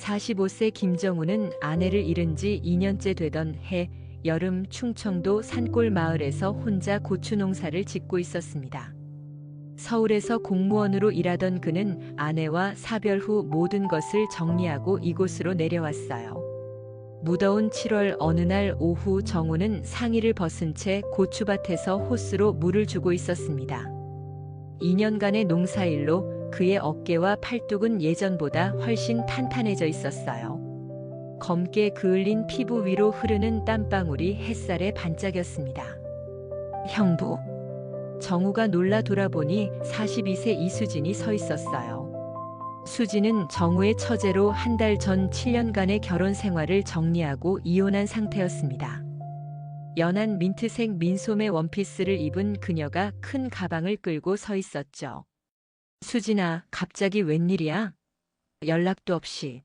45세 김정우는 아내를 잃은 지 2년째 되던 해 여름 충청도 산골 마을에서 혼자 고추 농사를 짓고 있었습니다. 서울에서 공무원으로 일하던 그는 아내와 사별 후 모든 것을 정리하고 이곳으로 내려왔어요. 무더운 7월 어느 날 오후 정우는 상의를 벗은 채 고추밭에서 호스로 물을 주고 있었습니다. 2년간의 농사일로 그의 어깨와 팔뚝은 예전보다 훨씬 탄탄해져 있었어요. 검게 그을린 피부 위로 흐르는 땀방울이 햇살에 반짝였습니다. 형부. 정우가 놀라 돌아보니 42세 이수진이 서 있었어요. 수진은 정우의 처제로 한 달 전 7년간의 결혼 생활을 정리하고 이혼한 상태였습니다. 연한 민트색 민소매 원피스를 입은 그녀가 큰 가방을 끌고 서 있었죠. 수진아, 갑자기 웬일이야? 연락도 없이.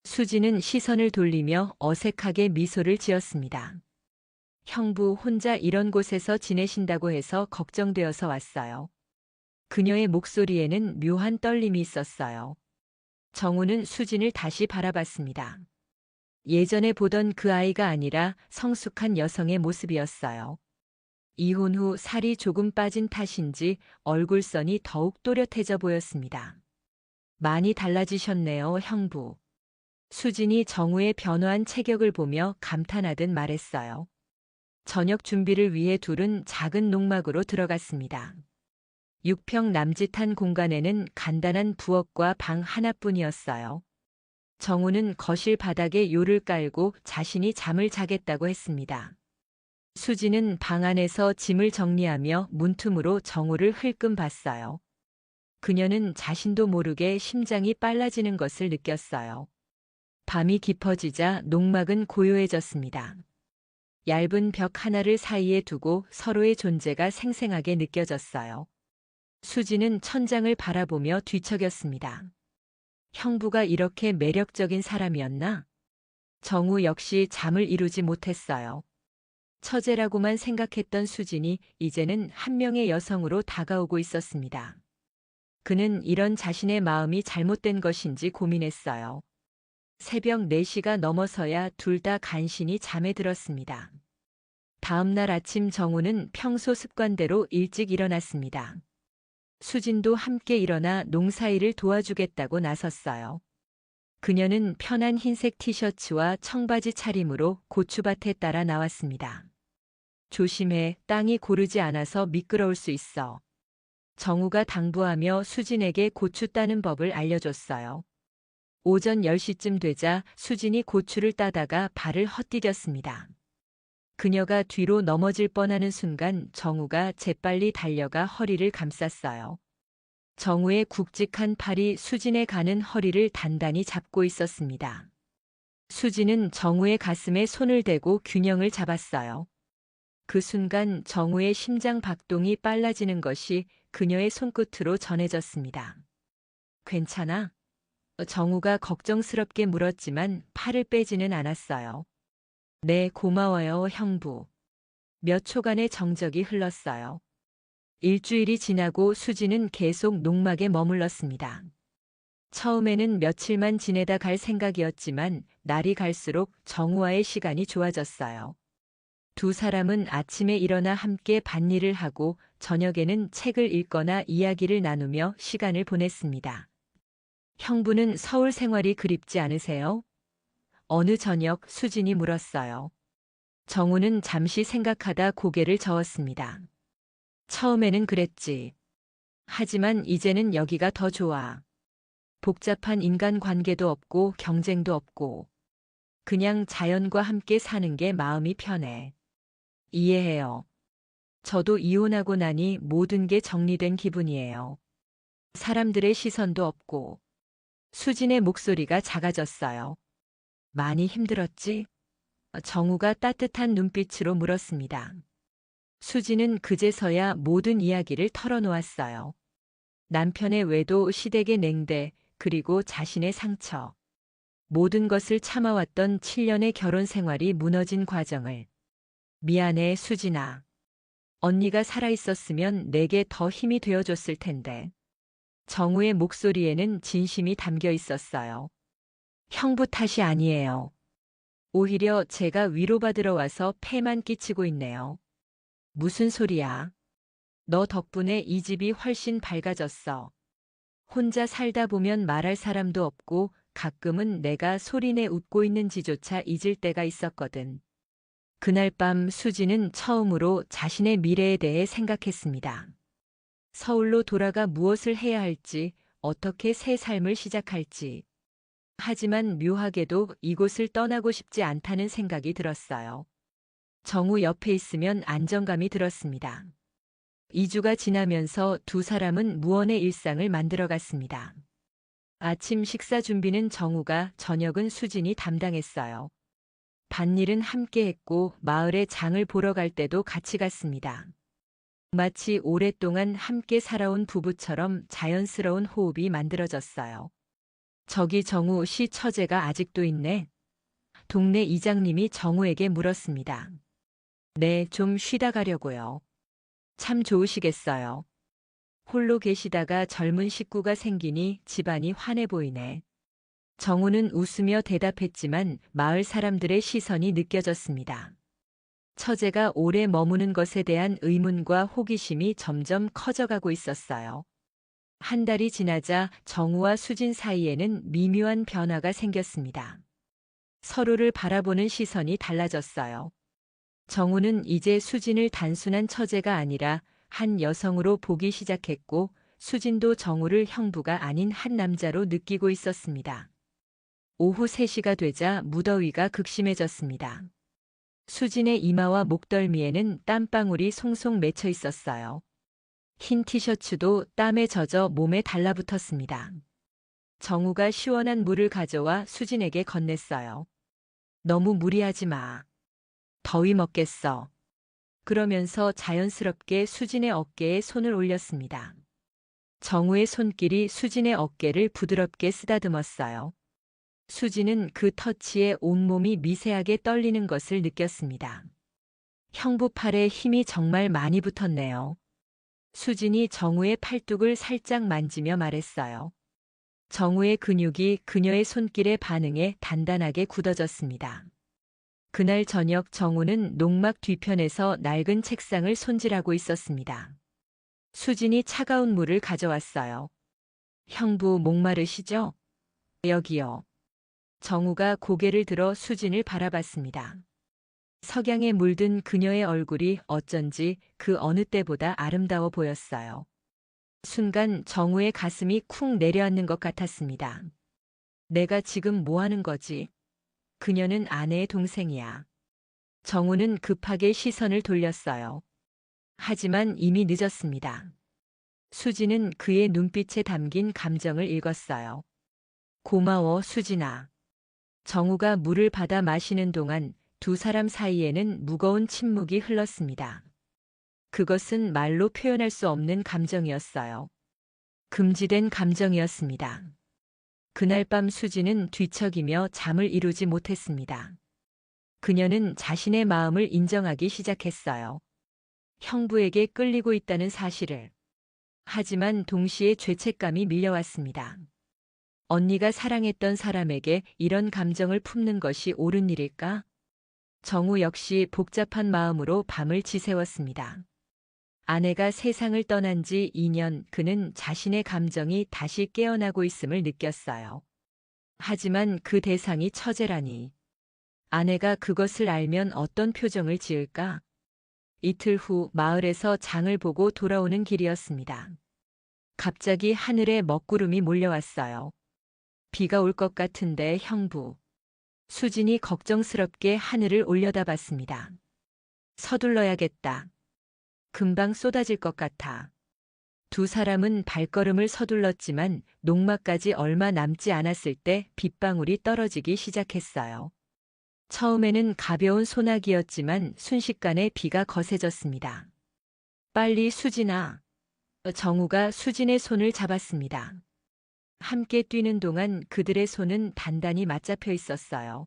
수진은 시선을 돌리며 어색하게 미소를 지었습니다. 형부 혼자 이런 곳에서 지내신다고 해서 걱정되어서 왔어요. 그녀의 목소리에는 묘한 떨림이 있었어요. 정우는 수진을 다시 바라봤습니다. 예전에 보던 그 아이가 아니라 성숙한 여성의 모습이었어요. 이혼 후 살이 조금 빠진 탓인지 얼굴선이 더욱 또렷해져 보였습니다. 많이 달라지셨네요, 형부. 수진이 정우의 변화한 체격을 보며 감탄하듯 말했어요. 저녁 준비를 위해 둘은 작은 농막으로 들어갔습니다. 6평 남짓한 공간에는 간단한 부엌과 방 하나뿐이었어요. 정우는 거실 바닥에 요를 깔고 자신이 잠을 자겠다고 했습니다. 수지는 방 안에서 짐을 정리하며 문틈으로 정우를 흘끔 봤어요. 그녀는 자신도 모르게 심장이 빨라지는 것을 느꼈어요. 밤이 깊어지자 농막은 고요해졌습니다. 얇은 벽 하나를 사이에 두고 서로의 존재가 생생하게 느껴졌어요. 수지는 천장을 바라보며 뒤척였습니다. 형부가 이렇게 매력적인 사람이었나? 정우 역시 잠을 이루지 못했어요. 처제라고만 생각했던 수진이 이제는 한 명의 여성으로 다가오고 있었습니다. 그는 이런 자신의 마음이 잘못된 것인지 고민했어요. 새벽 4시가 넘어서야 둘 다 간신히 잠에 들었습니다. 다음 날 아침 정우는 평소 습관대로 일찍 일어났습니다. 수진도 함께 일어나 농사일을 도와주겠다고 나섰어요. 그녀는 편한 흰색 티셔츠와 청바지 차림으로 고추밭에 따라 나왔습니다. 조심해, 땅이 고르지 않아서 미끄러울 수 있어. 정우가 당부하며 수진에게 고추 따는 법을 알려줬어요. 오전 10시쯤 되자 수진이 고추를 따다가 발을 헛디뎠습니다. 그녀가 뒤로 넘어질 뻔하는 순간 정우가 재빨리 달려가 허리를 감쌌어요. 정우의 굵직한 팔이 수진의 가는 허리를 단단히 잡고 있었습니다. 수진은 정우의 가슴에 손을 대고 균형을 잡았어요. 그 순간 정우의 심장 박동이 빨라지는 것이 그녀의 손끝으로 전해졌습니다. 괜찮아? 정우가 걱정스럽게 물었지만 팔을 빼지는 않았어요. 네, 고마워요, 형부. 몇 초간의 정적이 흘렀어요. 일주일이 지나고 수지는 계속 농막에 머물렀습니다. 처음에는 며칠만 지내다 갈 생각이었지만 날이 갈수록 정우와의 시간이 좋아졌어요. 두 사람은 아침에 일어나 함께 밭일을 하고 저녁에는 책을 읽거나 이야기를 나누며 시간을 보냈습니다. 형부는 서울 생활이 그립지 않으세요? 어느 저녁 수진이 물었어요. 정우는 잠시 생각하다 고개를 저었습니다. 처음에는 그랬지. 하지만 이제는 여기가 더 좋아. 복잡한 인간관계도 없고 경쟁도 없고 그냥 자연과 함께 사는 게 마음이 편해. 이해해요. 저도 이혼하고 나니 모든 게 정리된 기분이에요. 사람들의 시선도 없고. 수진의 목소리가 작아졌어요. 많이 힘들었지? 정우가 따뜻한 눈빛으로 물었습니다. 수진은 그제서야 모든 이야기를 털어놓았어요. 남편의 외도, 시댁의 냉대, 그리고 자신의 상처. 모든 것을 참아왔던 7년의 결혼 생활이 무너진 과정을. 미안해, 수진아. 언니가 살아있었으면 내게 더 힘이 되어줬을 텐데. 정우의 목소리에는 진심이 담겨 있었어요. 형부 탓이 아니에요. 오히려 제가 위로받으러 와서 폐만 끼치고 있네요. 무슨 소리야? 너 덕분에 이 집이 훨씬 밝아졌어. 혼자 살다 보면 말할 사람도 없고 가끔은 내가 소리내 웃고 있는지조차 잊을 때가 있었거든. 그날 밤 수지는 처음으로 자신의 미래에 대해 생각했습니다. 서울로 돌아가 무엇을 해야 할지, 어떻게 새 삶을 시작할지. 하지만 묘하게도 이곳을 떠나고 싶지 않다는 생각이 들었어요. 정우 옆에 있으면 안정감이 들었습니다. 2주가 지나면서 두 사람은 무언의 일상을 만들어갔습니다. 아침 식사 준비는 정우가, 저녁은 수진이 담당했어요. 밭일은 함께 했고 마을에 장을 보러 갈 때도 같이 갔습니다. 마치 오랫동안 함께 살아온 부부처럼 자연스러운 호흡이 만들어졌어요. 저기 정우 씨 처제가 아직도 있네. 동네 이장님이 정우에게 물었습니다. 네, 좀 쉬다 가려고요. 참 좋으시겠어요. 홀로 계시다가 젊은 식구가 생기니 집안이 환해 보이네. 정우는 웃으며 대답했지만 마을 사람들의 시선이 느껴졌습니다. 처제가 오래 머무는 것에 대한 의문과 호기심이 점점 커져가고 있었어요. 한 달이 지나자 정우와 수진 사이에는 미묘한 변화가 생겼습니다. 서로를 바라보는 시선이 달라졌어요. 정우는 이제 수진을 단순한 처제가 아니라 한 여성으로 보기 시작했고 수진도 정우를 형부가 아닌 한 남자로 느끼고 있었습니다. 오후 3시가 되자 무더위가 극심해졌습니다. 수진의 이마와 목덜미에는 땀방울이 송송 맺혀 있었어요. 흰 티셔츠도 땀에 젖어 몸에 달라붙었습니다. 정우가 시원한 물을 가져와 수진에게 건넸어요. 너무 무리하지 마. 더위 먹겠어. 그러면서 자연스럽게 수진의 어깨에 손을 올렸습니다. 정우의 손길이 수진의 어깨를 부드럽게 쓰다듬었어요. 수진은 그 터치에 온몸이 미세하게 떨리는 것을 느꼈습니다. 형부 팔에 힘이 정말 많이 붙었네요. 수진이 정우의 팔뚝을 살짝 만지며 말했어요. 정우의 근육이 그녀의 손길에 반응해 단단하게 굳어졌습니다. 그날 저녁 정우는 농막 뒤편에서 낡은 책상을 손질하고 있었습니다. 수진이 차가운 물을 가져왔어요. 형부 목마르시죠? 여기요. 정우가 고개를 들어 수진을 바라봤습니다. 석양에 물든 그녀의 얼굴이 어쩐지 그 어느 때보다 아름다워 보였어요. 순간 정우의 가슴이 쿵 내려앉는 것 같았습니다. 내가 지금 뭐 하는 거지? 그녀는 아내의 동생이야. 정우는 급하게 시선을 돌렸어요. 하지만 이미 늦었습니다. 수진은 그의 눈빛에 담긴 감정을 읽었어요. 고마워, 수진아. 정우가 물을 받아 마시는 동안 두 사람 사이에는 무거운 침묵이 흘렀습니다. 그것은 말로 표현할 수 없는 감정이었어요. 금지된 감정이었습니다. 그날 밤 수지는 뒤척이며 잠을 이루지 못했습니다. 그녀는 자신의 마음을 인정하기 시작했어요. 형부에게 끌리고 있다는 사실을. 하지만 동시에 죄책감이 밀려왔습니다. 언니가 사랑했던 사람에게 이런 감정을 품는 것이 옳은 일일까? 정우 역시 복잡한 마음으로 밤을 지새웠습니다. 아내가 세상을 떠난 지 2년 그는 자신의 감정이 다시 깨어나고 있음을 느꼈어요. 하지만 그 대상이 처제라니. 아내가 그것을 알면 어떤 표정을 지을까? 이틀 후 마을에서 장을 보고 돌아오는 길이었습니다. 갑자기 하늘에 먹구름이 몰려왔어요. 비가 올 것 같은데 형부. 수진이 걱정스럽게 하늘을 올려다봤습니다. 서둘러야겠다. 금방 쏟아질 것 같아. 두 사람은 발걸음을 서둘렀지만 농막까지 얼마 남지 않았을 때 빗방울이 떨어지기 시작했어요. 처음에는 가벼운 소나기였지만 순식간에 비가 거세졌습니다. 빨리 수진아. 정우가 수진의 손을 잡았습니다. 함께 뛰는 동안 그들의 손은 단단히 맞잡혀 있었어요.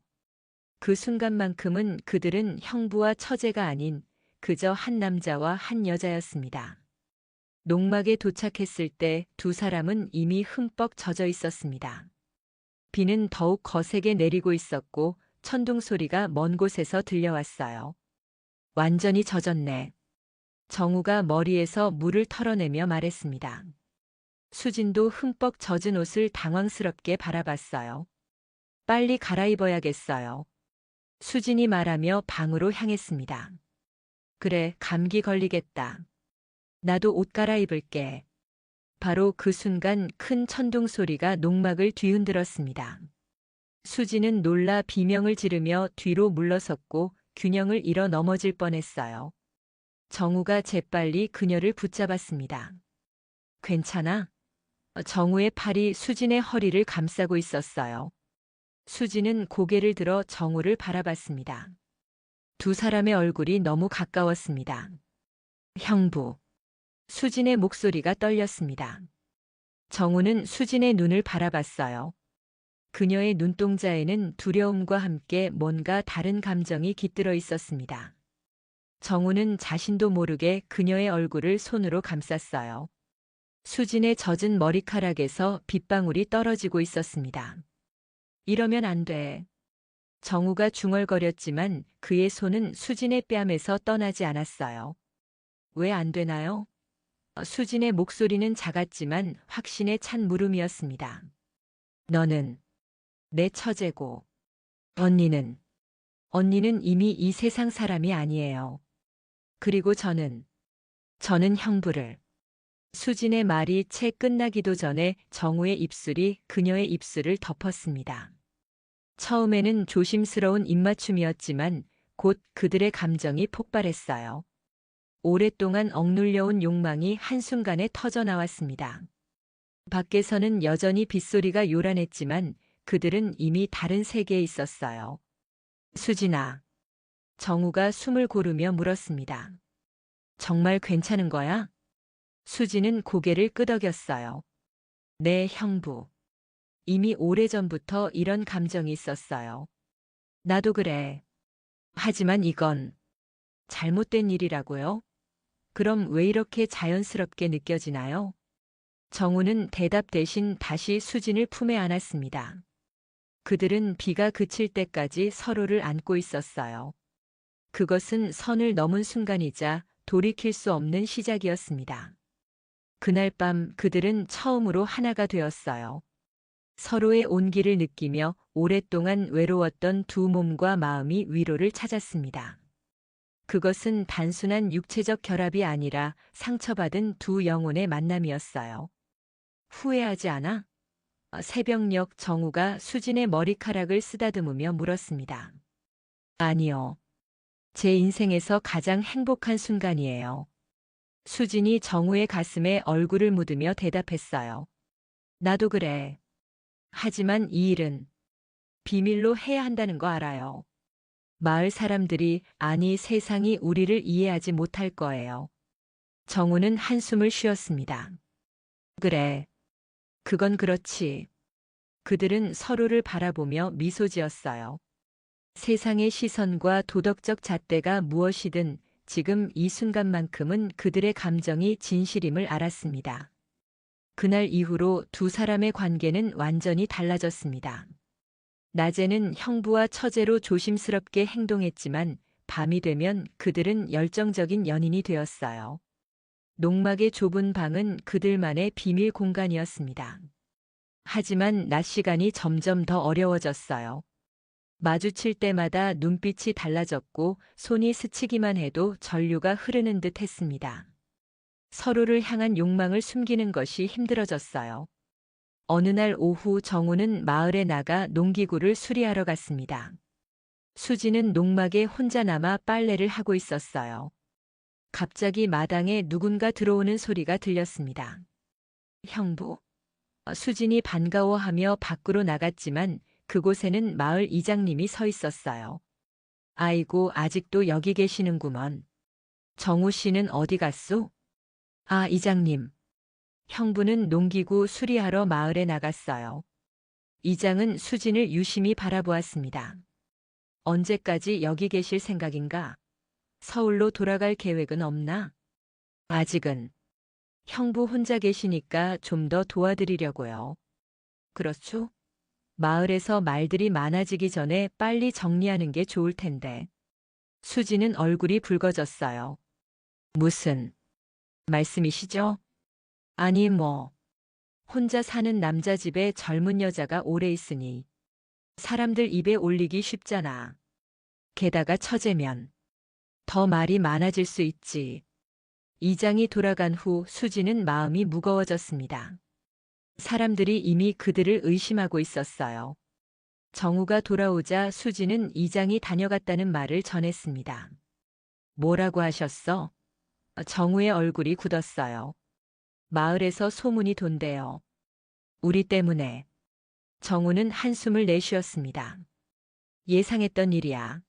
그 순간만큼은 그들은 형부와 처제가 아닌 그저 한 남자와 한 여자였습니다. 농막에 도착했을 때 두 사람은 이미 흠뻑 젖어 있었습니다. 비는 더욱 거세게 내리고 있었고 천둥 소리가 먼 곳에서 들려왔어요. 완전히 젖었네. 정우가 머리에서 물을 털어내며 말했습니다. 수진도 흠뻑 젖은 옷을 당황스럽게 바라봤어요. 빨리 갈아입어야겠어요. 수진이 말하며 방으로 향했습니다. 그래, 감기 걸리겠다. 나도 옷 갈아입을게. 바로 그 순간 큰 천둥 소리가 농막을 뒤흔들었습니다. 수지는 놀라 비명을 지르며 뒤로 물러섰고 균형을 잃어 넘어질 뻔했어요. 정우가 재빨리 그녀를 붙잡았습니다. 괜찮아? 정우의 팔이 수진의 허리를 감싸고 있었어요. 수진은 고개를 들어 정우를 바라봤습니다. 두 사람의 얼굴이 너무 가까웠습니다. 형부. 수진의 목소리가 떨렸습니다. 정우는 수진의 눈을 바라봤어요. 그녀의 눈동자에는 두려움과 함께 뭔가 다른 감정이 깃들어 있었습니다. 정우는 자신도 모르게 그녀의 얼굴을 손으로 감쌌어요. 수진의 젖은 머리카락에서 빗방울이 떨어지고 있었습니다. 이러면 안 돼. 정우가 중얼거렸지만 그의 손은 수진의 뺨에서 떠나지 않았어요. 왜 안 되나요? 수진의 목소리는 작았지만 확신에 찬 물음이었습니다. 너는 내 처제고, 언니는 이미 이 세상 사람이 아니에요. 그리고 저는 형부를. 수진의 말이 채 끝나기도 전에 정우의 입술이 그녀의 입술을 덮었습니다. 처음에는 조심스러운 입맞춤이었지만 곧 그들의 감정이 폭발했어요. 오랫동안 억눌려온 욕망이 한순간에 터져나왔습니다. 밖에서는 여전히 빗소리가 요란했지만 그들은 이미 다른 세계에 있었어요. 수진아. 정우가 숨을 고르며 물었습니다. 정말 괜찮은 거야? 수진은 고개를 끄덕였어요. 네, 형부. 이미 오래전부터 이런 감정이 있었어요. 나도 그래. 하지만 이건 잘못된 일이라고요? 그럼 왜 이렇게 자연스럽게 느껴지나요? 정우는 대답 대신 다시 수진을 품에 안았습니다. 그들은 비가 그칠 때까지 서로를 안고 있었어요. 그것은 선을 넘은 순간이자 돌이킬 수 없는 시작이었습니다. 그날 밤 그들은 처음으로 하나가 되었어요. 서로의 온기를 느끼며 오랫동안 외로웠던 두 몸과 마음이 위로를 찾았습니다. 그것은 단순한 육체적 결합이 아니라 상처받은 두 영혼의 만남이었어요. 후회하지 않아? 새벽녘 정우가 수진의 머리카락을 쓰다듬으며 물었습니다. 아니요. 제 인생에서 가장 행복한 순간이에요. 수진이 정우의 가슴에 얼굴을 묻으며 대답했어요. 나도 그래. 하지만 이 일은 비밀로 해야 한다는 거 알아요. 마을 사람들이, 아니 세상이 우리를 이해하지 못할 거예요. 정우는 한숨을 쉬었습니다. 그래. 그건 그렇지. 그들은 서로를 바라보며 미소 지었어요. 세상의 시선과 도덕적 잣대가 무엇이든 지금 이 순간만큼은 그들의 감정이 진실임을 알았습니다. 그날 이후로 두 사람의 관계는 완전히 달라졌습니다. 낮에는 형부와 처제로 조심스럽게 행동했지만 밤이 되면 그들은 열정적인 연인이 되었어요. 농막의 좁은 방은 그들만의 비밀 공간이었습니다. 하지만 낮 시간이 점점 더 어려워졌어요. 마주칠 때마다 눈빛이 달라졌고 손이 스치기만 해도 전류가 흐르는 듯 했습니다. 서로를 향한 욕망을 숨기는 것이 힘들어졌어요. 어느 날 오후 정우는 마을에 나가 농기구를 수리하러 갔습니다. 수지는 농막에 혼자 남아 빨래를 하고 있었어요. 갑자기 마당에 누군가 들어오는 소리가 들렸습니다. 형부. 수진이 반가워하며 밖으로 나갔지만 그곳에는 마을 이장님이 서 있었어요. 아이고, 아직도 여기 계시는구먼. 정우 씨는 어디 갔소? 아, 이장님. 형부는 농기구 수리하러 마을에 나갔어요. 이장은 수진을 유심히 바라보았습니다. 언제까지 여기 계실 생각인가? 서울로 돌아갈 계획은 없나? 아직은. 형부 혼자 계시니까 좀 더 도와드리려고요. 그렇죠? 마을에서 말들이 많아지기 전에 빨리 정리하는 게 좋을 텐데. 수지는 얼굴이 붉어졌어요. 무슨 말씀이시죠? 아니 뭐. 혼자 사는 남자 집에 젊은 여자가 오래 있으니 사람들 입에 올리기 쉽잖아. 게다가 처제면 더 말이 많아질 수 있지. 이장이 돌아간 후 수지는 마음이 무거워졌습니다. 사람들이 이미 그들을 의심하고 있었어요. 정우가 돌아오자 수지는 이장이 다녀갔다는 말을 전했습니다. 뭐라고 하셨어? 정우의 얼굴이 굳었어요. 마을에서 소문이 돈대요. 우리 때문에. 정우는 한숨을 내쉬었습니다. 예상했던 일이야.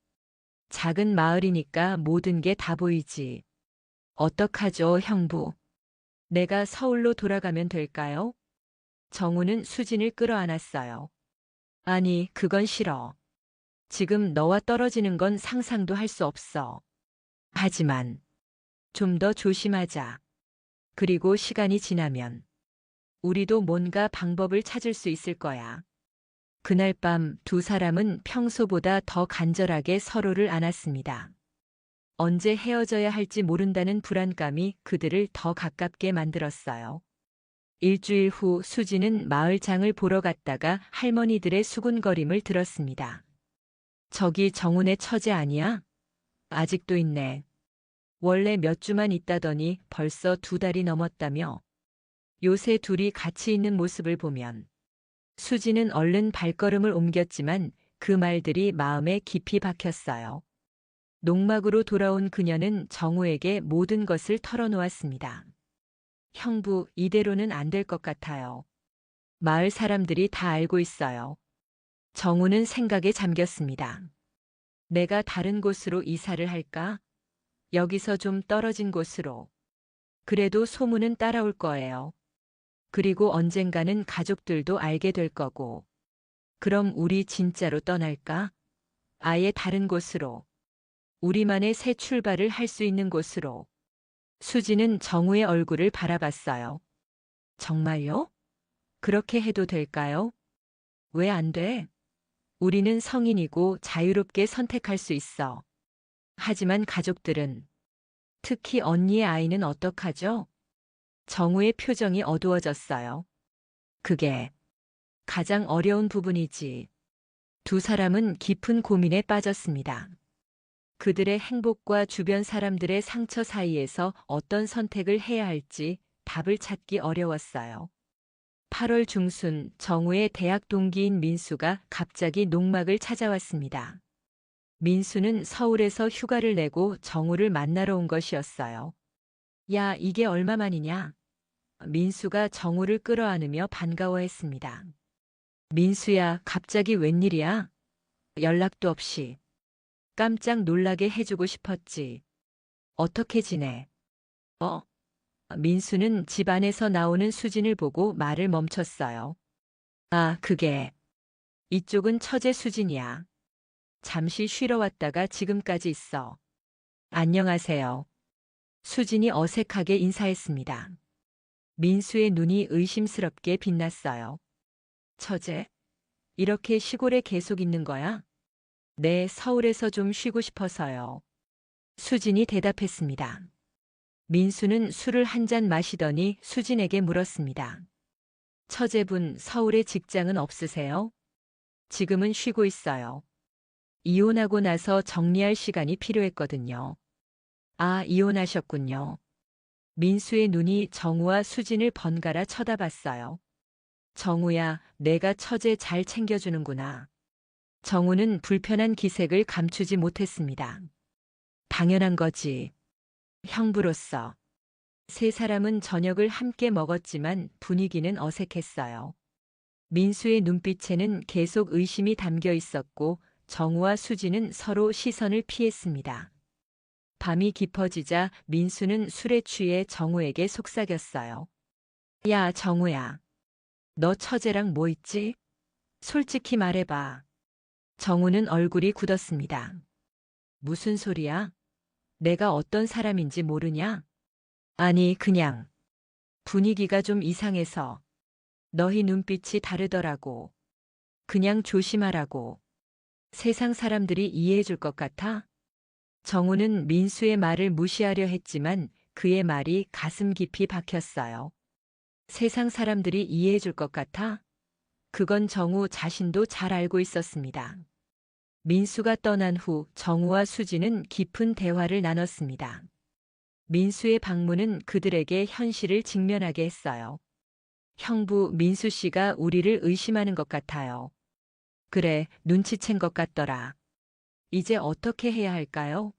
작은 마을이니까 모든 게 다 보이지. 어떡하죠, 형부? 내가 서울로 돌아가면 될까요? 정우는 수진을 끌어안았어요. 아니, 그건 싫어. 지금 너와 떨어지는 건 상상도 할 수 없어. 하지만 좀 더 조심하자. 그리고 시간이 지나면 우리도 뭔가 방법을 찾을 수 있을 거야. 그날 밤 두 사람은 평소보다 더 간절하게 서로를 안았습니다. 언제 헤어져야 할지 모른다는 불안감이 그들을 더 가깝게 만들었어요. 일주일 후 수지는 마을장을 보러 갔다가 할머니들의 수군거림을 들었습니다. 저기 정훈의 처제 아니야? 아직도 있네. 원래 몇 주만 있다더니 벌써 2달이 넘었다며. 요새 둘이 같이 있는 모습을 보면 수지는 얼른 발걸음을 옮겼지만 그 말들이 마음에 깊이 박혔어요. 농막으로 돌아온 그녀는 정우에게 모든 것을 털어놓았습니다. 형부, 이대로는 안 될 것 같아요. 마을 사람들이 다 알고 있어요. 정우는 생각에 잠겼습니다. 내가 다른 곳으로 이사를 할까? 여기서 좀 떨어진 곳으로. 그래도 소문은 따라올 거예요. 그리고 언젠가는 가족들도 알게 될 거고. 그럼 우리 진짜로 떠날까? 아예 다른 곳으로. 우리만의 새 출발을 할 수 있는 곳으로. 수지는 정우의 얼굴을 바라봤어요. 정말요? 그렇게 해도 될까요? 왜 안 돼? 우리는 성인이고 자유롭게 선택할 수 있어. 하지만 가족들은, 특히 언니의 아이는 어떡하죠? 정우의 표정이 어두워졌어요. 그게 가장 어려운 부분이지. 두 사람은 깊은 고민에 빠졌습니다. 그들의 행복과 주변 사람들의 상처 사이에서 어떤 선택을 해야 할지 답을 찾기 어려웠어요. 8월 중순 정우의 대학 동기인 민수가 갑자기 농막을 찾아왔습니다. 민수는 서울에서 휴가를 내고 정우를 만나러 온 것이었어요. 야, 이게 얼마만이냐? 민수가 정우를 끌어안으며 반가워했습니다. 민수야, 갑자기 웬일이야? 연락도 없이. 깜짝 놀라게 해주고 싶었지. 어떻게 지내? 어? 민수는 집 안에서 나오는 수진을 보고 말을 멈췄어요. 아, 그게. 이쪽은 처제 수진이야. 잠시 쉬러 왔다가 지금까지 있어. 안녕하세요. 수진이 어색하게 인사했습니다. 민수의 눈이 의심스럽게 빛났어요. 처제, 이렇게 시골에 계속 있는 거야? 네, 서울에서 좀 쉬고 싶어서요. 수진이 대답했습니다. 민수는 술을 한 잔 마시더니 수진에게 물었습니다. 처제분, 서울에 직장은 없으세요? 지금은 쉬고 있어요. 이혼하고 나서 정리할 시간이 필요했거든요. 아, 이혼하셨군요. 민수의 눈이 정우와 수진을 번갈아 쳐다봤어요. 정우야, 내가 처제 잘 챙겨주는구나. 정우는 불편한 기색을 감추지 못했습니다. 당연한 거지. 형부로서. 세 사람은 저녁을 함께 먹었지만 분위기는 어색했어요. 민수의 눈빛에는 계속 의심이 담겨 있었고 정우와 수지는 서로 시선을 피했습니다. 밤이 깊어지자 민수는 술에 취해 정우에게 속삭였어요. 야, 정우야. 너 처제랑 뭐 있지? 솔직히 말해봐. 정우는 얼굴이 굳었습니다. 무슨 소리야? 내가 어떤 사람인지 모르냐? 아니, 그냥 분위기가 좀 이상해서. 너희 눈빛이 다르더라고. 그냥 조심하라고. 세상 사람들이 이해해 줄 것 같아? 정우는 민수의 말을 무시하려 했지만 그의 말이 가슴 깊이 박혔어요. 세상 사람들이 이해해 줄 것 같아? 그건 정우 자신도 잘 알고 있었습니다. 민수가 떠난 후 정우와 수지는 깊은 대화를 나눴습니다. 민수의 방문은 그들에게 현실을 직면하게 했어요. 형부 민수 씨가 우리를 의심하는 것 같아요. 그래, 눈치챈 것 같더라. 이제 어떻게 해야 할까요?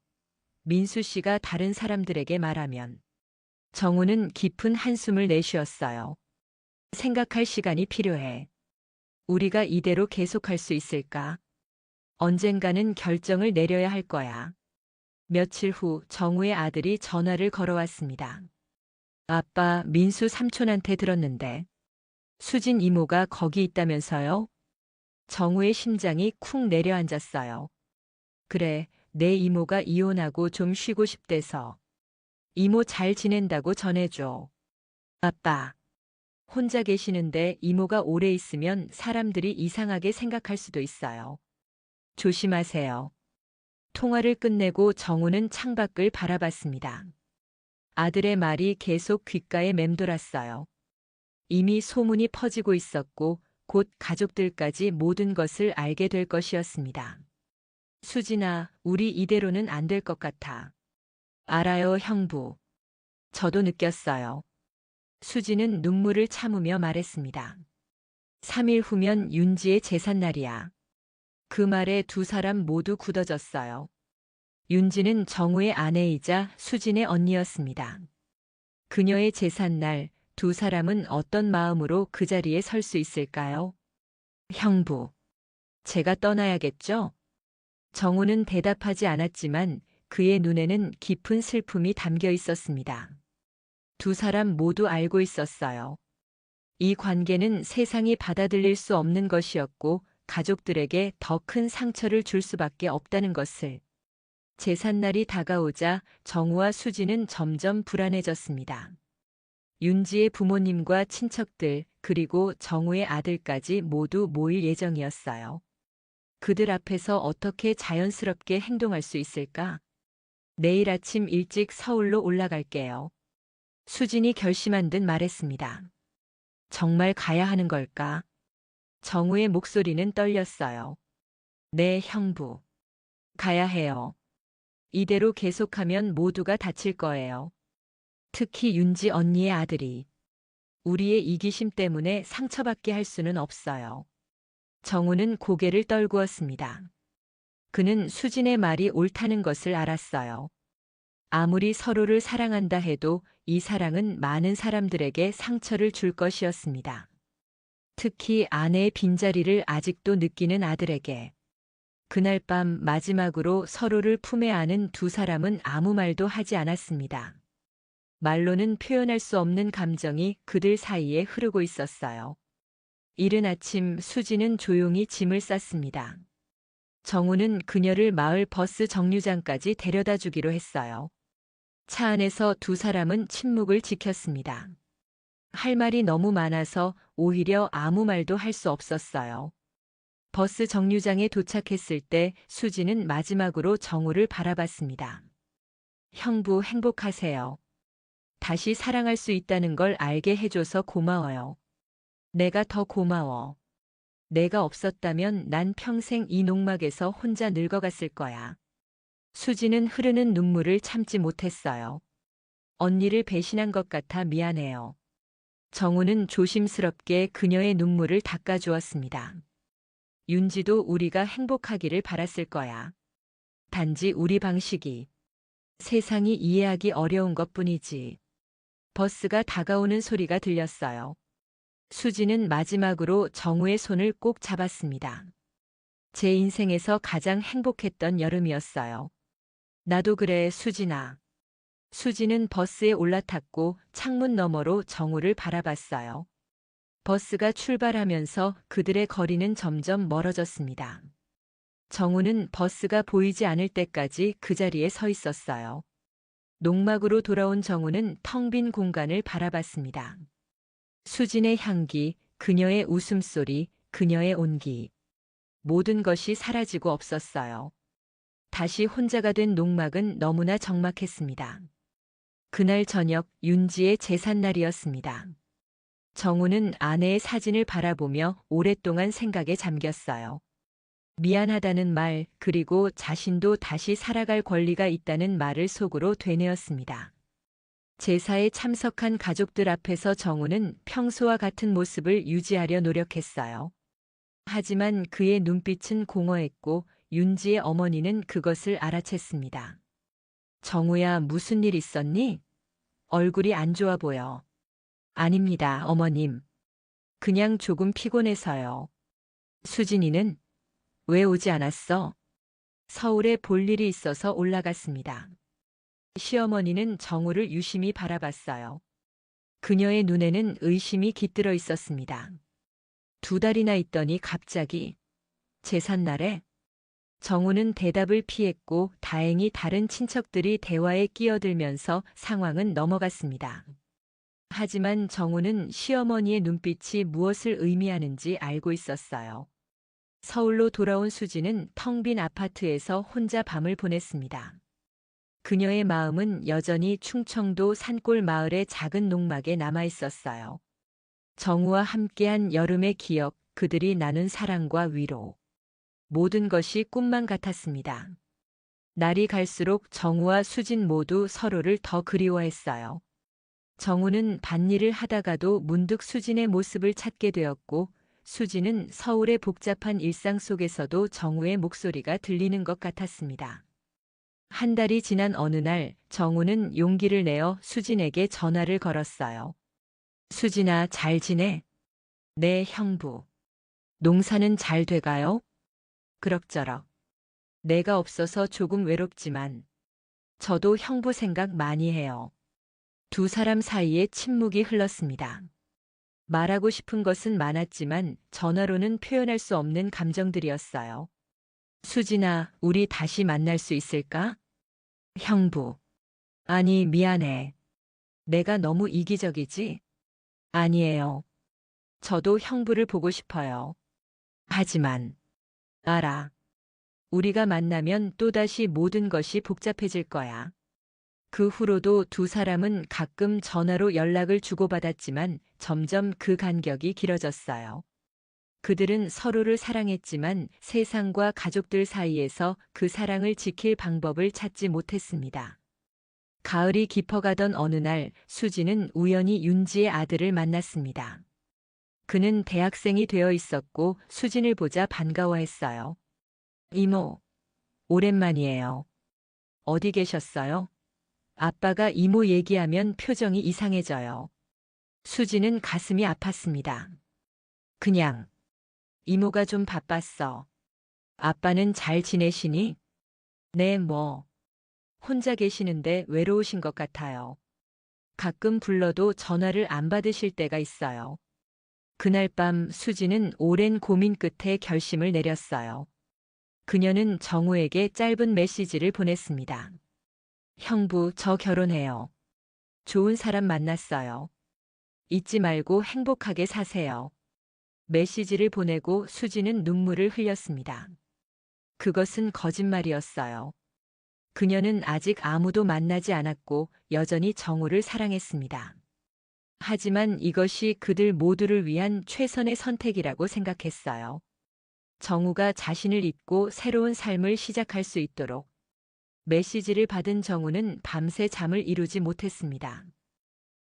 민수 씨가 다른 사람들에게 말하면. 정우는 깊은 한숨을 내쉬었어요. 생각할 시간이 필요해. 우리가 이대로 계속할 수 있을까? 언젠가는 결정을 내려야 할 거야. 며칠 후 정우의 아들이 전화를 걸어왔습니다. 아빠, 민수 삼촌한테 들었는데 수진 이모가 거기 있다면서요? 정우의 심장이 쿵 내려앉았어요. 그래, 내 이모가 이혼하고 좀 쉬고 싶대서. 이모 잘 지낸다고 전해줘. 아빠, 혼자 계시는데 이모가 오래 있으면 사람들이 이상하게 생각할 수도 있어요. 조심하세요. 통화를 끝내고 정우는 창밖을 바라봤습니다. 아들의 말이 계속 귓가에 맴돌았어요. 이미 소문이 퍼지고 있었고 곧 가족들까지 모든 것을 알게 될 것이었습니다. 수진아, 우리 이대로는 안 될 것 같아. 알아요, 형부. 저도 느꼈어요. 수진은 눈물을 참으며 말했습니다. 3일 후면 윤지의 제삿날이야. 그 말에 두 사람 모두 굳어졌어요. 윤지는 정우의 아내이자 수진의 언니였습니다. 그녀의 제삿날, 두 사람은 어떤 마음으로 그 자리에 설 수 있을까요? 형부, 제가 떠나야겠죠? 정우는 대답하지 않았지만 그의 눈에는 깊은 슬픔이 담겨 있었습니다. 두 사람 모두 알고 있었어요. 이 관계는 세상이 받아들일 수 없는 것이었고 가족들에게 더 큰 상처를 줄 수밖에 없다는 것을. 제삿날이 다가오자 정우와 수지는 점점 불안해졌습니다. 윤지의 부모님과 친척들 그리고 정우의 아들까지 모두 모일 예정이었어요. 그들 앞에서 어떻게 자연스럽게 행동할 수 있을까? 내일 아침 일찍 서울로 올라갈게요. 수진이 결심한 듯 말했습니다. 정말 가야 하는 걸까? 정우의 목소리는 떨렸어요. 네, 형부. 가야 해요. 이대로 계속하면 모두가 다칠 거예요. 특히 윤지 언니의 아들이. 우리의 이기심 때문에 상처받게 할 수는 없어요. 정우는 고개를 떨구었습니다. 그는 수진의 말이 옳다는 것을 알았어요. 아무리 서로를 사랑한다 해도 이 사랑은 많은 사람들에게 상처를 줄 것이었습니다. 특히 아내의 빈자리를 아직도 느끼는 아들에게. 그날 밤 마지막으로 서로를 품에 안은 두 사람은 아무 말도 하지 않았습니다. 말로는 표현할 수 없는 감정이 그들 사이에 흐르고 있었어요. 이른 아침 수지는 조용히 짐을 쌌습니다. 정우는 그녀를 마을 버스 정류장까지 데려다 주기로 했어요. 차 안에서 두 사람은 침묵을 지켰습니다. 할 말이 너무 많아서 오히려 아무 말도 할 수 없었어요. 버스 정류장에 도착했을 때 수지는 마지막으로 정우를 바라봤습니다. 형부 행복하세요. 다시 사랑할 수 있다는 걸 알게 해줘서 고마워요. 내가 더 고마워. 내가 없었다면 난 평생 이 농막에서 혼자 늙어갔을 거야. 수지는 흐르는 눈물을 참지 못했어요. 언니를 배신한 것 같아 미안해요. 정우는 조심스럽게 그녀의 눈물을 닦아주었습니다. 윤지도 우리가 행복하기를 바랐을 거야. 단지 우리 방식이 세상이 이해하기 어려운 것뿐이지. 버스가 다가오는 소리가 들렸어요. 수지는 마지막으로 정우의 손을 꼭 잡았습니다. 제 인생에서 가장 행복했던 여름이었어요. 나도 그래, 수진아. 수지는 버스에 올라탔고 창문 너머로 정우를 바라봤어요. 버스가 출발하면서 그들의 거리는 점점 멀어졌습니다. 정우는 버스가 보이지 않을 때까지 그 자리에 서 있었어요. 농막으로 돌아온 정우는 텅 빈 공간을 바라봤습니다. 수진의 향기, 그녀의 웃음소리, 그녀의 온기. 모든 것이 사라지고 없었어요. 다시 혼자가 된 농막은 너무나 적막했습니다. 그날 저녁 윤지의 제삿날이었습니다. 정우는 아내의 사진을 바라보며 오랫동안 생각에 잠겼어요. 미안하다는 말, 그리고 자신도 다시 살아갈 권리가 있다는 말을 속으로 되뇌었습니다. 제사에 참석한 가족들 앞에서 정우는 평소와 같은 모습을 유지하려 노력했어요. 하지만 그의 눈빛은 공허했고 윤지의 어머니는 그것을 알아챘습니다. 정우야, 무슨 일 있었니? 얼굴이 안 좋아 보여. 아닙니다, 어머님. 그냥 조금 피곤해서요. 수진이는 왜 오지 않았어? 서울에 볼 일이 있어서 올라갔습니다. 시어머니는 정우를 유심히 바라봤어요. 그녀의 눈에는 의심이 깃들어 있었습니다. 2달이나 있더니 갑자기 제삿날에 정우는 대답을 피했고 다행히 다른 친척들이 대화에 끼어들면서 상황은 넘어갔습니다. 하지만 정우는 시어머니의 눈빛이 무엇을 의미하는지 알고 있었어요. 서울로 돌아온 수지는 텅 빈 아파트에서 혼자 밤을 보냈습니다. 그녀의 마음은 여전히 충청도 산골 마을의 작은 농막에 남아 있었어요. 정우와 함께한 여름의 기억, 그들이 나눈 사랑과 위로. 모든 것이 꿈만 같았습니다. 날이 갈수록 정우와 수진 모두 서로를 더 그리워했어요. 정우는 밭일을 하다가도 문득 수진의 모습을 찾게 되었고, 수진은 서울의 복잡한 일상 속에서도 정우의 목소리가 들리는 것 같았습니다. 한 달이 지난 어느 날 정우는 용기를 내어 수진에게 전화를 걸었어요. 수진아, 잘 지내? 네, 형부. 농사는 잘 돼가요? 그럭저럭. 내가 없어서 조금 외롭지만 저도 형부 생각 많이 해요. 2사람 사이에 침묵이 흘렀습니다. 말하고 싶은 것은 많았지만 전화로는 표현할 수 없는 감정들이었어요. 수진아, 우리 다시 만날 수 있을까? 형부. 아니, 미안해. 내가 너무 이기적이지? 아니에요. 저도 형부를 보고 싶어요. 하지만, 알아. 우리가 만나면 또다시 모든 것이 복잡해질 거야. 그 후로도 2사람은 가끔 전화로 연락을 주고받았지만 점점 그 간격이 길어졌어요. 그들은 서로를 사랑했지만 세상과 가족들 사이에서 그 사랑을 지킬 방법을 찾지 못했습니다. 가을이 깊어가던 어느 날 수지는 우연히 윤지의 아들을 만났습니다. 그는 대학생이 되어 있었고 수진을 보자 반가워했어요. 이모, 오랜만이에요. 어디 계셨어요? 아빠가 이모 얘기하면 표정이 이상해져요. 수지는 가슴이 아팠습니다. 그냥 이모가 좀 바빴어. 아빠는 잘 지내시니? 네, 뭐. 혼자 계시는데 외로우신 것 같아요. 가끔 불러도 전화를 안 받으실 때가 있어요. 그날 밤 수지는 오랜 고민 끝에 결심을 내렸어요. 그녀는 정우에게 짧은 메시지를 보냈습니다. 형부, 저 결혼해요. 좋은 사람 만났어요. 잊지 말고 행복하게 사세요. 메시지를 보내고 수지는 눈물을 흘렸습니다. 그것은 거짓말이었어요. 그녀는 아직 아무도 만나지 않았고 여전히 정우를 사랑했습니다. 하지만 이것이 그들 모두를 위한 최선의 선택이라고 생각했어요. 정우가 자신을 잊고 새로운 삶을 시작할 수 있도록. 메시지를 받은 정우는 밤새 잠을 이루지 못했습니다.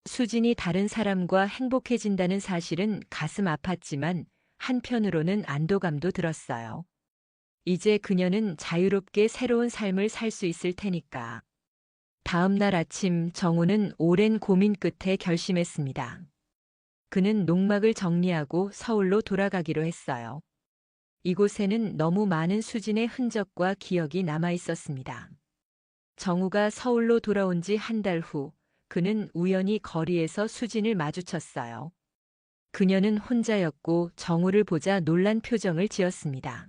수진이 다른 사람과 행복해진다는 사실은 가슴 아팠지만 한편으로는 안도감도 들었어요. 이제 그녀는 자유롭게 새로운 삶을 살 수 있을 테니까. 다음 날 아침 정우는 오랜 고민 끝에 결심했습니다. 그는 농막을 정리하고 서울로 돌아가기로 했어요. 이곳에는 너무 많은 수진의 흔적과 기억이 남아 있었습니다. 정우가 서울로 돌아온 지 한 달 후, 그는 우연히 거리에서 수진을 마주쳤어요. 그녀는 혼자였고 정우를 보자 놀란 표정을 지었습니다.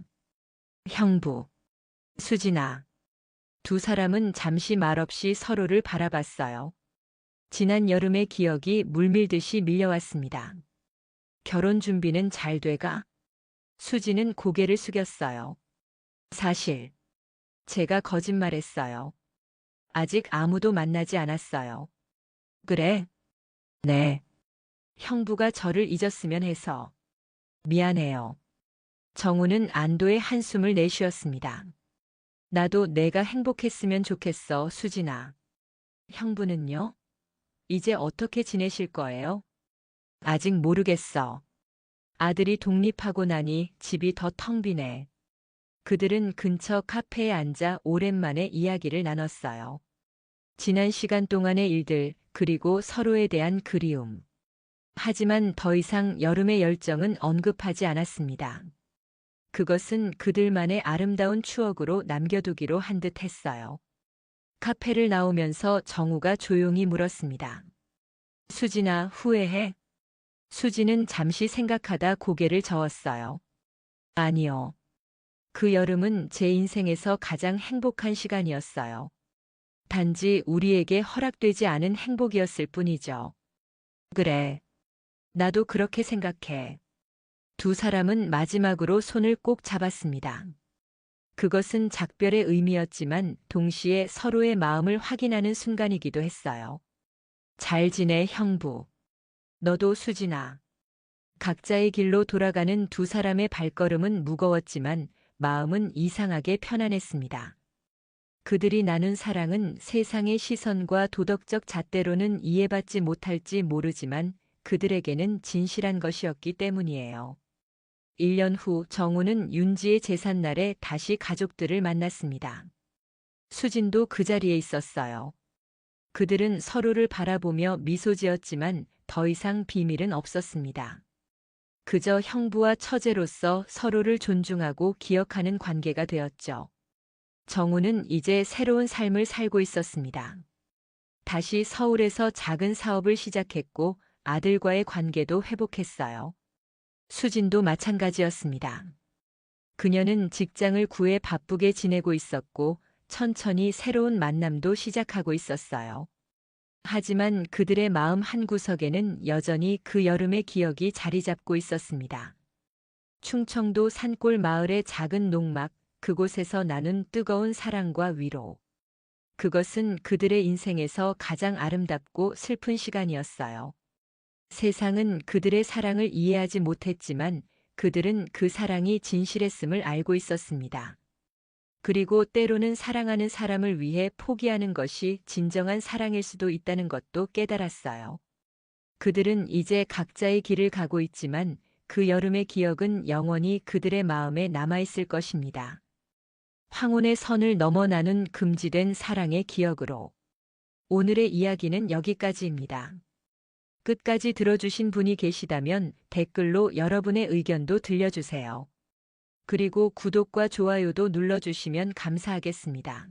형부, 수진아. 2사람은 잠시 말없이 서로를 바라봤어요. 지난 여름의 기억이 물밀듯이 밀려왔습니다. 결혼 준비는 잘 돼가? 수지는 고개를 숙였어요. 사실, 제가 거짓말했어요. 아직 아무도 만나지 않았어요. 그래? 네. 형부가 저를 잊었으면 해서. 미안해요. 정우는 안도의 한숨을 내쉬었습니다. 나도 내가 행복했으면 좋겠어, 수진아. 형부는요? 이제 어떻게 지내실 거예요? 아직 모르겠어. 아들이 독립하고 나니 집이 더 텅 비네. 그들은 근처 카페에 앉아 오랜만에 이야기를 나눴어요. 지난 시간 동안의 일들, 그리고 서로에 대한 그리움. 하지만 더 이상 여름의 열정은 언급하지 않았습니다. 그것은 그들만의 아름다운 추억으로 남겨두기로 한 듯 했어요. 카페를 나오면서 정우가 조용히 물었습니다. 수진아, 후회해? 수지는 잠시 생각하다 고개를 저었어요. 아니요. 그 여름은 제 인생에서 가장 행복한 시간이었어요. 단지 우리에게 허락되지 않은 행복이었을 뿐이죠. 그래. 나도 그렇게 생각해. 두 사람은 마지막으로 손을 꼭 잡았습니다. 그것은 작별의 의미였지만 동시에 서로의 마음을 확인하는 순간이기도 했어요. 잘 지내, 형부. 너도 수진아. 각자의 길로 돌아가는 두 사람의 발걸음은 무거웠지만 마음은 이상하게 편안했습니다. 그들이 나눈 사랑은 세상의 시선과 도덕적 잣대로는 이해받지 못할지 모르지만 그들에게는 진실한 것이었기 때문이에요. 1년 후 정우는 윤지의 제삿날에 다시 가족들을 만났습니다. 수진도 그 자리에 있었어요. 그들은 서로를 바라보며 미소 지었지만 더 이상 비밀은 없었습니다. 그저 형부와 처제로서 서로를 존중하고 기억하는 관계가 되었죠. 정우는 이제 새로운 삶을 살고 있었습니다. 다시 서울에서 작은 사업을 시작했고 아들과의 관계도 회복했어요. 수진도 마찬가지였습니다. 그녀는 직장을 구해 바쁘게 지내고 있었고 천천히 새로운 만남도 시작하고 있었어요. 하지만 그들의 마음 한구석에는 여전히 그 여름의 기억이 자리 잡고 있었습니다. 충청도 산골 마을의 작은 농막, 그곳에서 나눈 뜨거운 사랑과 위로. 그것은 그들의 인생에서 가장 아름답고 슬픈 시간이었어요. 세상은 그들의 사랑을 이해하지 못했지만 그들은 그 사랑이 진실했음을 알고 있었습니다. 그리고 때로는 사랑하는 사람을 위해 포기하는 것이 진정한 사랑일 수도 있다는 것도 깨달았어요. 그들은 이제 각자의 길을 가고 있지만 그 여름의 기억은 영원히 그들의 마음에 남아있을 것입니다. 황혼의 선을 넘어 나눈 금지된 사랑의 기억으로. 오늘의 이야기는 여기까지입니다. 끝까지 들어주신 분이 계시다면 댓글로 여러분의 의견도 들려주세요. 그리고 구독과 좋아요도 눌러주시면 감사하겠습니다.